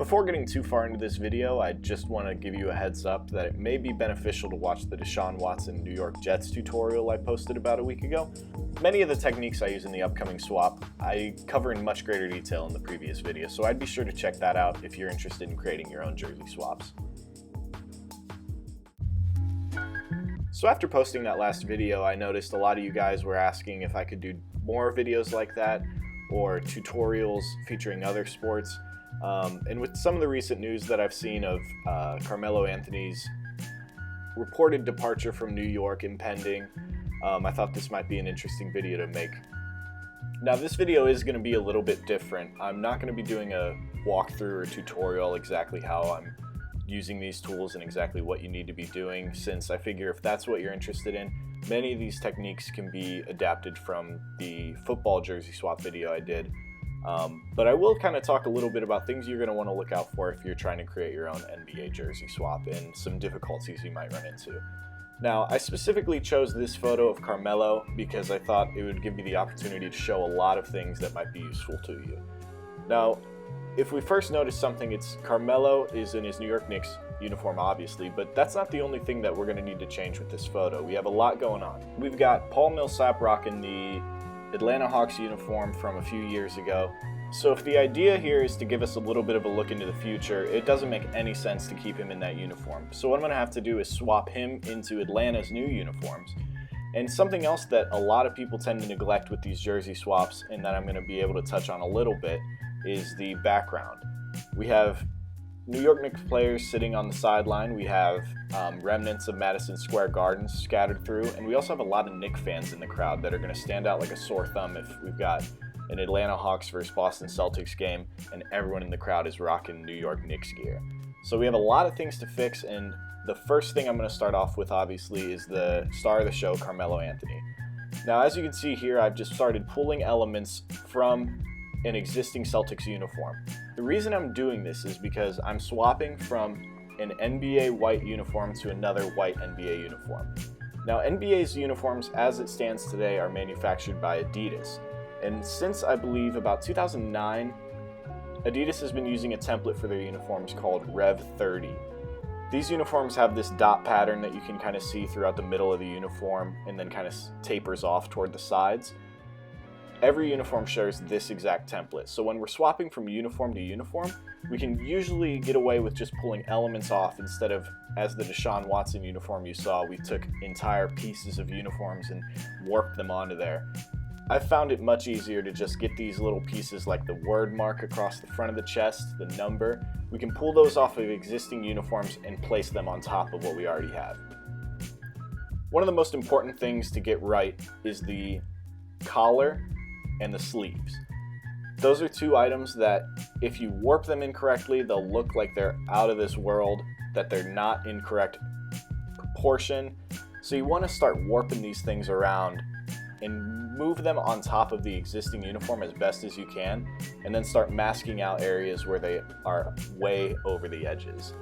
Before getting too far into this video, I just want to give you a heads up that it may be beneficial to watch the Deshaun Watson New York Jets tutorial I posted about a week ago. Many of the techniques I use in the upcoming swap, I cover in much greater detail in the previous video, so I'd be sure to check that out if you're interested in creating your own jersey swaps. So after posting that last video, I noticed a lot of you guys were asking if I could do more videos like that or tutorials featuring other sports. And with some of the recent news that I've seen of Carmelo Anthony's reported departure from New York impending, I thought this might be an interesting video to make. Now this video is going to be a little bit different. I'm not going to be doing a walkthrough or tutorial exactly how I'm using these tools and exactly what you need to be doing, since I figure if that's what you're interested in, many of these techniques can be adapted from the football jersey swap video I did. But I will kind of talk a little bit about things you're going to want to look out for if you're trying to create your own NBA jersey swap and some difficulties you might run into. Now, I specifically chose this photo of Carmelo because I thought it would give me the opportunity to show a lot of things that might be useful to you. Now, if we first notice something, it's Carmelo is in his New York Knicks uniform, obviously, but that's not the only thing that we're going to need to change with this photo. We have a lot going on. We've got Paul Millsap rocking the Atlanta Hawks uniform from a few years ago. So if the idea here is to give us a little bit of a look into the future, it doesn't make any sense to keep him in that uniform. So what I'm going to have to do is swap him into Atlanta's new uniforms. And something else that a lot of people tend to neglect with these jersey swaps, and that I'm going to be able to touch on a little bit, is the background. We have New York Knicks players sitting on the sideline. We have remnants of Madison Square Garden scattered through, and we also have a lot of Knicks fans in the crowd that are going to stand out like a sore thumb if we've got an Atlanta Hawks versus Boston Celtics game and everyone in the crowd is rocking New York Knicks gear. So we have a lot of things to fix, and the first thing I'm going to start off with, obviously, is the star of the show, Carmelo Anthony. Now, as you can see here, I've just started pulling elements from an existing Celtics uniform. The reason I'm doing this is because I'm swapping from an NBA white uniform to another white NBA uniform. Now, NBA's uniforms, as it stands today, are manufactured by Adidas. And since I believe about 2009, Adidas has been using a template for their uniforms called Rev 30. These uniforms have this dot pattern that you can kind of see throughout the middle of the uniform and then kind of tapers off toward the sides. Every uniform shares this exact template. So when we're swapping from uniform to uniform, we can usually get away with just pulling elements off instead of, as the Deshaun Watson uniform you saw, we took entire pieces of uniforms and warped them onto there. I've found it much easier to just get these little pieces like the word mark across the front of the chest, the number. We can pull those off of existing uniforms and place them on top of what we already have. One of the most important things to get right is the collar and the sleeves. Those are two items that if you warp them incorrectly, they'll look like they're out of this world, that they're not in correct proportion. So you want to start warping these things around and move them on top of the existing uniform as best as you can, and then start masking out areas where they are way over the edges.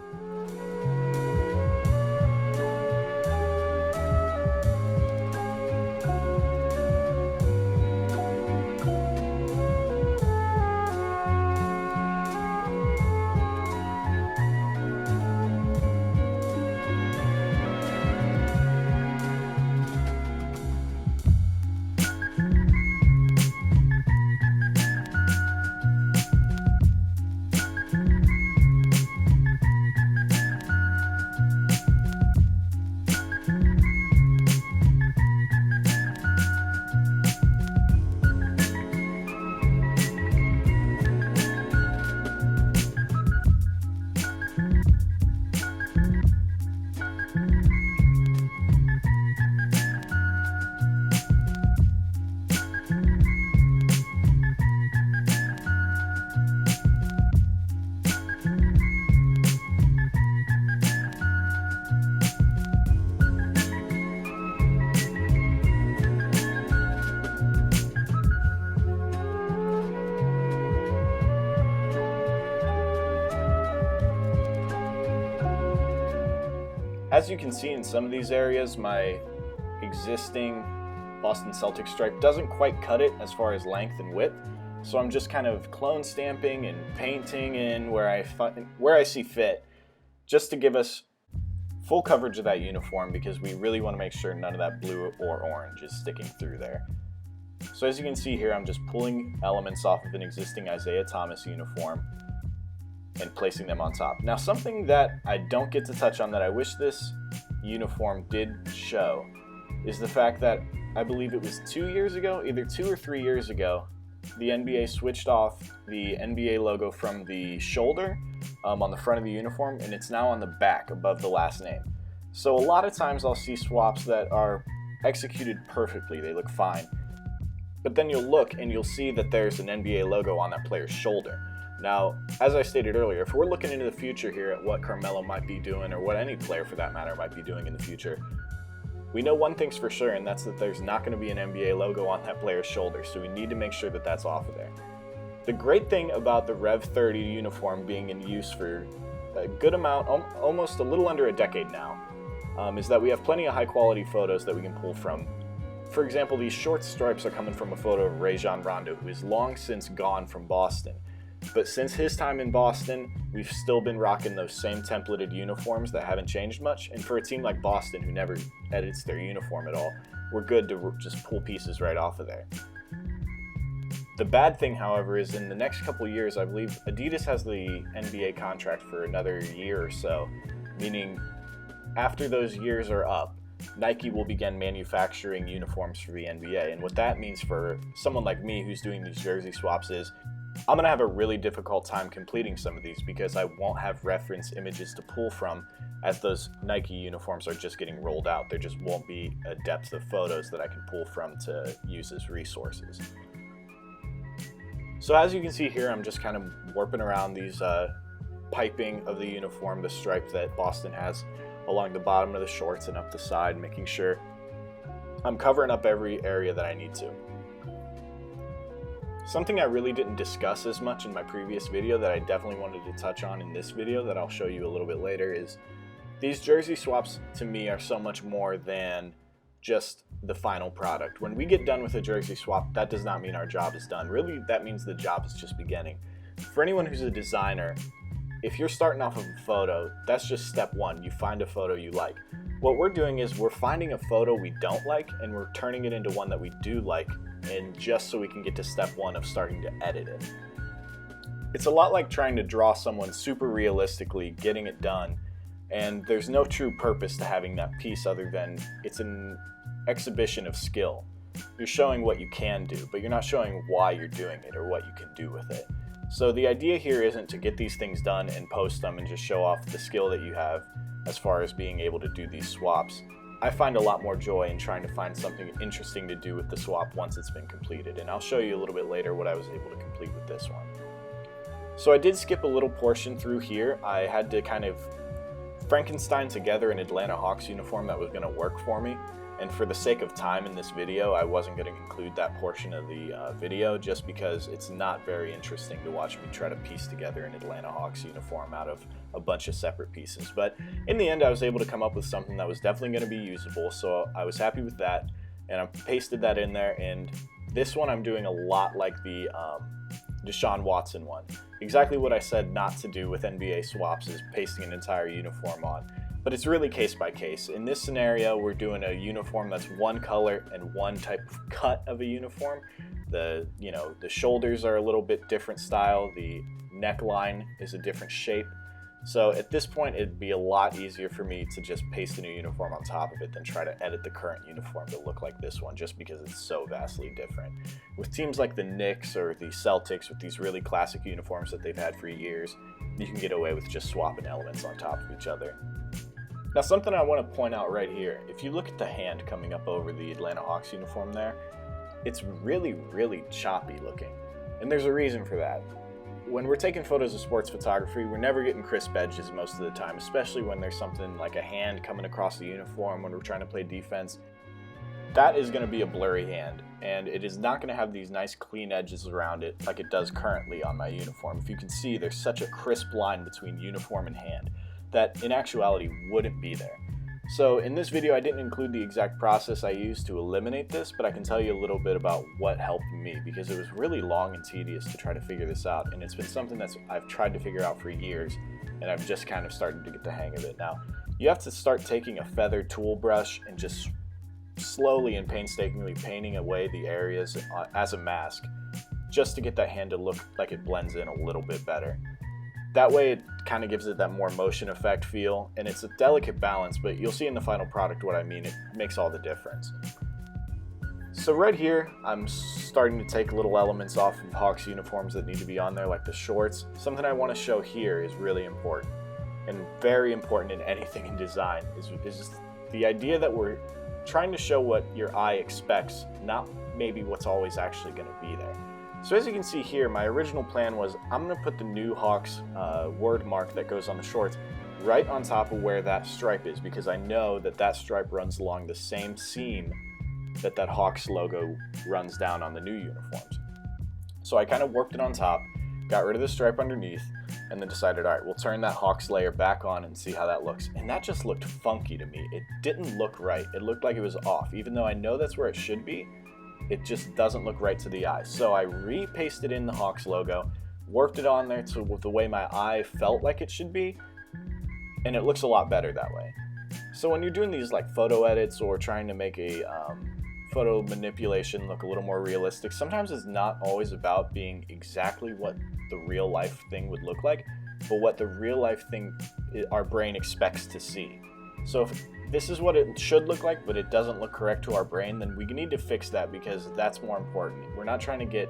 As you can see in some of these areas, my existing Boston Celtic stripe doesn't quite cut it as far as length and width. So I'm just kind of clone stamping and painting in where I see fit, just to give us full coverage of that uniform, because we really want to make sure none of that blue or orange is sticking through there. So as you can see here, I'm just pulling elements off of an existing Isaiah Thomas uniform and placing them on top. Now, something that I don't get to touch on that I wish this uniform did show is the fact that I believe it was 2 years ago, either 2 or 3 years ago, the NBA switched off the NBA logo from the shoulder on the front of the uniform, and it's now on the back above the last name. So a lot of times I'll see swaps that are executed perfectly, they look fine, but then you'll look and you'll see that there's an NBA logo on that player's shoulder. Now, as I stated earlier, if we're looking into the future here at what Carmelo might be doing, or what any player for that matter might be doing in the future, we know one thing's for sure, and that's that there's not going to be an NBA logo on that player's shoulder, so we need to make sure that that's off of there. The great thing about the Rev 30 uniform being in use for a good amount, almost a little under a decade now, is that we have plenty of high quality photos that we can pull from. For example, these short stripes are coming from a photo of Rajon Rondo, who is long since gone from Boston. But since his time in Boston, we've still been rocking those same templated uniforms that haven't changed much. And for a team like Boston, who never edits their uniform at all, we're good to just pull pieces right off of there. The bad thing, however, is in the next couple of years, I believe Adidas has the NBA contract for another year or so, meaning after those years are up, Nike will begin manufacturing uniforms for the NBA. And what that means for someone like me who's doing these jersey swaps is I'm going to have a really difficult time completing some of these, because I won't have reference images to pull from as those Nike uniforms are just getting rolled out. There just won't be a depth of photos that I can pull from to use as resources. So as you can see here, I'm just kind of warping around these piping of the uniform, the stripe that Boston has along the bottom of the shorts and up the side, making sure I'm covering up every area that I need to. Something I really didn't discuss as much in my previous video that I definitely wanted to touch on in this video that I'll show you a little bit later is these jersey swaps to me are so much more than just the final product. When we get done with a jersey swap, that does not mean our job is done. Really, that means the job is just beginning. For anyone who's a designer, if you're starting off with a photo, that's just step one. You find a photo you like. What we're doing is we're finding a photo we don't like and we're turning it into one that we do like, and just so we can get to step one of starting to edit it. It's a lot like trying to draw someone super realistically, getting it done, and there's no true purpose to having that piece other than it's an exhibition of skill. You're showing what you can do, but you're not showing why you're doing it or what you can do with it. So the idea here isn't to get these things done and post them and just show off the skill that you have as far as being able to do these swaps. I find a lot more joy in trying to find something interesting to do with the swap once it's been completed, and I'll show you a little bit later what I was able to complete with this one. So I did skip a little portion through here. I had to kind of Frankenstein together an Atlanta Hawks uniform that was going to work for me, and for the sake of time in this video, I wasn't going to include that portion of the video just because it's not very interesting to watch me try to piece together an Atlanta Hawks uniform out of a bunch of separate pieces. But in the end, I was able to come up with something that was definitely going to be usable, so I was happy with that, and I pasted that in there. And this one I'm doing a lot like the Deshaun Watson one. Exactly what I said not to do with NBA swaps is pasting an entire uniform on. But it's really case by case. In this scenario, we're doing a uniform that's one color and one type of cut of a uniform. The shoulders are a little bit different style. The neckline is a different shape. So at this point, it'd be a lot easier for me to just paste a new uniform on top of it than try to edit the current uniform to look like this one, just because it's so vastly different. With teams like the Knicks or the Celtics, with these really classic uniforms that they've had for years, you can get away with just swapping elements on top of each other. Now, something I want to point out right here, if you look at the hand coming up over the Atlanta Hawks uniform there, it's really, really choppy looking. And there's a reason for that. When we're taking photos of sports photography, we're never getting crisp edges most of the time, especially when there's something like a hand coming across the uniform when we're trying to play defense. That is going to be a blurry hand, and it is not going to have these nice clean edges around it like it does currently on my uniform. If you can see, there's such a crisp line between uniform and hand that in actuality wouldn't be there. So in this video, I didn't include the exact process I used to eliminate this, but I can tell you a little bit about what helped me, because it was really long and tedious to try to figure this out, and it's been something that I've tried to figure out for years, and I'm just kind of starting to get the hang of it now. You have to start taking a feather tool brush and just slowly and painstakingly painting away the areas as a mask, just to get that hand to look like it blends in a little bit better. That way it kind of gives it that more motion effect feel, and it's a delicate balance, but you'll see in the final product what I mean. It makes all the difference. So right here, I'm starting to take little elements off of Hawks uniforms that need to be on there, like the shorts. Something I want to show here is really important, and very important in anything in design, is just the idea that we're trying to show what your eye expects, not maybe what's always actually going to be there. So as you can see here, my original plan was I'm going to put the new Hawks word mark that goes on the shorts right on top of where that stripe is, because I know that that stripe runs along the same seam that that Hawks logo runs down on the new uniforms. So I kind of worked it on top, got rid of the stripe underneath, and then decided, all right, we'll turn that Hawks layer back on and see how that looks. And that just looked funky to me. It didn't look right. It looked like it was off. Even though I know that's where it should be, it just doesn't look right to the eye. So I repasted in the Hawks logo, worked it on there to the way my eye felt like it should be, and it looks a lot better that way. So when you're doing these like photo edits or trying to make a photo manipulation look a little more realistic, sometimes it's not always about being exactly what the real life thing would look like, but what the real life thing our brain expects to see. So if this is what it should look like, but it doesn't look correct to our brain, then we need to fix that, because that's more important. We're not trying to get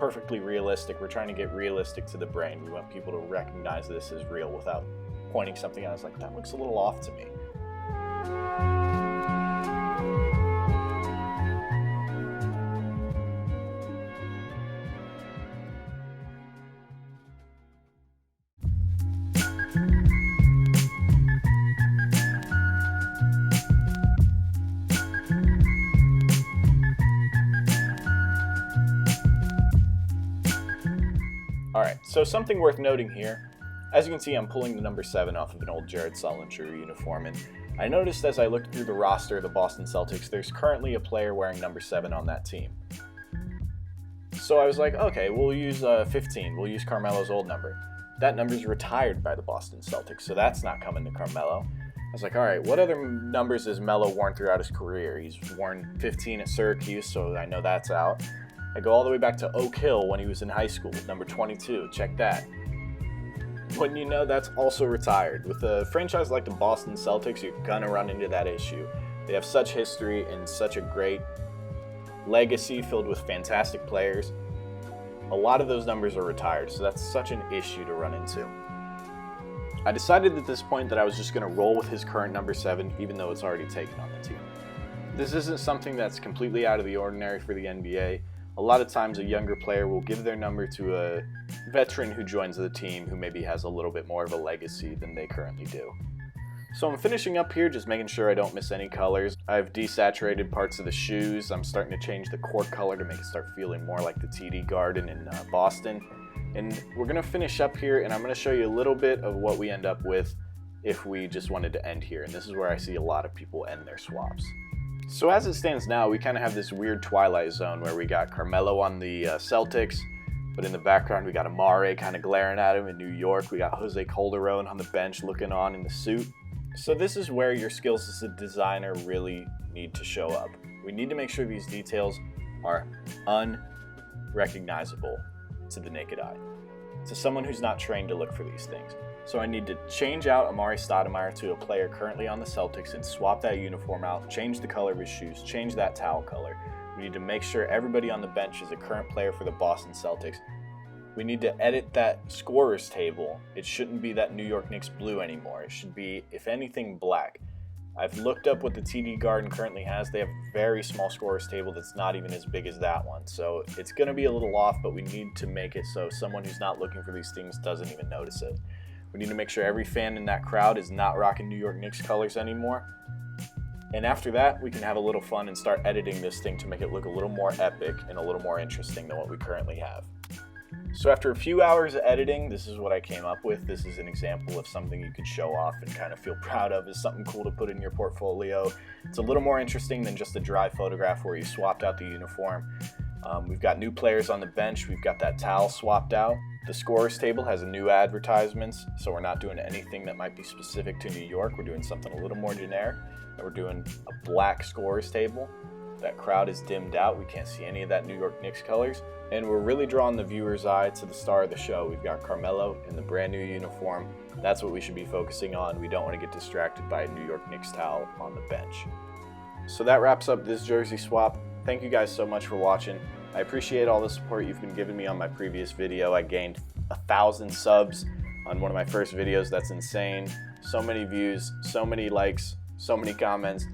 perfectly realistic, we're trying to get realistic to the brain. We want people to recognize this as real without pointing something out as like, that looks a little off to me. Alright, so something worth noting here. As you can see, I'm pulling the number 7 off of an old Jared Sullinger uniform, and I noticed as I looked through the roster of the Boston Celtics, there's currently a player wearing number 7 on that team. So I was like, okay, we'll use 15, we'll use Carmelo's old number. That number's retired by the Boston Celtics, so that's not coming to Carmelo. I was like, alright, what other numbers has Melo worn throughout his career? He's worn 15 at Syracuse, so I know that's out. I go all the way back to Oak Hill when he was in high school, number 22, check that. When you know that's also retired. With a franchise like the Boston Celtics, you're gonna run into that issue. They have such history and such a great legacy filled with fantastic players. A lot of those numbers are retired, so that's such an issue to run into. I decided at this point that I was just gonna roll with his current number 7, even though it's already taken on the team. This isn't something that's completely out of the ordinary for the NBA. A lot of times a younger player will give their number to a veteran who joins the team who maybe has a little bit more of a legacy than they currently do. So I'm finishing up here, just making sure I don't miss any colors. I've desaturated parts of the shoes. I'm starting to change the court color to make it start feeling more like the TD Garden in Boston. And we're going to finish up here, and I'm going to show you a little bit of what we end up with if we just wanted to end here. And this is where I see a lot of people end their swaps. So as it stands now, we kind of have this weird twilight zone where we got Carmelo on the Celtics, but in the background we got Amare kind of glaring at him in New York. We got Jose Calderon on the bench looking on in the suit. So this is where your skills as a designer really need to show up. We need to make sure these details are unrecognizable to the naked eye, to someone who's not trained to look for these things. So I need to change out Amari Stoudemire to a player currently on the Celtics and swap that uniform out, change the color of his shoes, change that towel color. We need to make sure everybody on the bench is a current player for the Boston Celtics. We need to edit that scorer's table. It shouldn't be that New York Knicks blue anymore. It should be, if anything, black. I've looked up what the TD Garden currently has. They have a very small scorer's table that's not even as big as that one. So it's going to be a little off, but we need to make it so someone who's not looking for these things doesn't even notice it. We need to make sure every fan in that crowd is not rocking New York Knicks colors anymore. And after that, we can have a little fun and start editing this thing to make it look a little more epic and a little more interesting than what we currently have. So after a few hours of editing, this is what I came up with. This is an example of something you could show off and kind of feel proud of as something cool to put in your portfolio. It's a little more interesting than just a dry photograph where you swapped out the uniform. We've got new players on the bench. We've got that towel swapped out. The scorers table has new advertisements, so we're not doing anything that might be specific to New York. We're doing something a little more generic, and we're doing a black scorers table. That crowd is dimmed out. We can't see any of that New York Knicks colors. And we're really drawing the viewer's eye to the star of the show. We've got Carmelo in the brand new uniform. That's what we should be focusing on. We don't want to get distracted by a New York Knicks towel on the bench. So that wraps up this jersey swap. Thank you guys so much for watching. I appreciate all the support you've been giving me on my previous video. I gained 1,000 subs on one of my first videos. That's insane. So many views, so many likes, so many comments.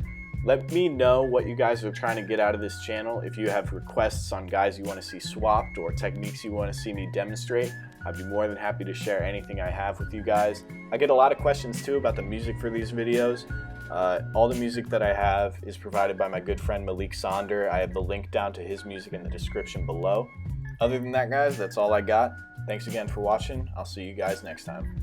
Let me know what you guys are trying to get out of this channel. If you have requests on guys you want to see swapped or techniques you want to see me demonstrate, I'd be more than happy to share anything I have with you guys. I get a lot of questions too about the music for these videos. All the music that I have is provided by my good friend Malik Sonder. I have the link down to his music in the description below. Other than that, guys, that's all I got. Thanks again for watching. I'll see you guys next time.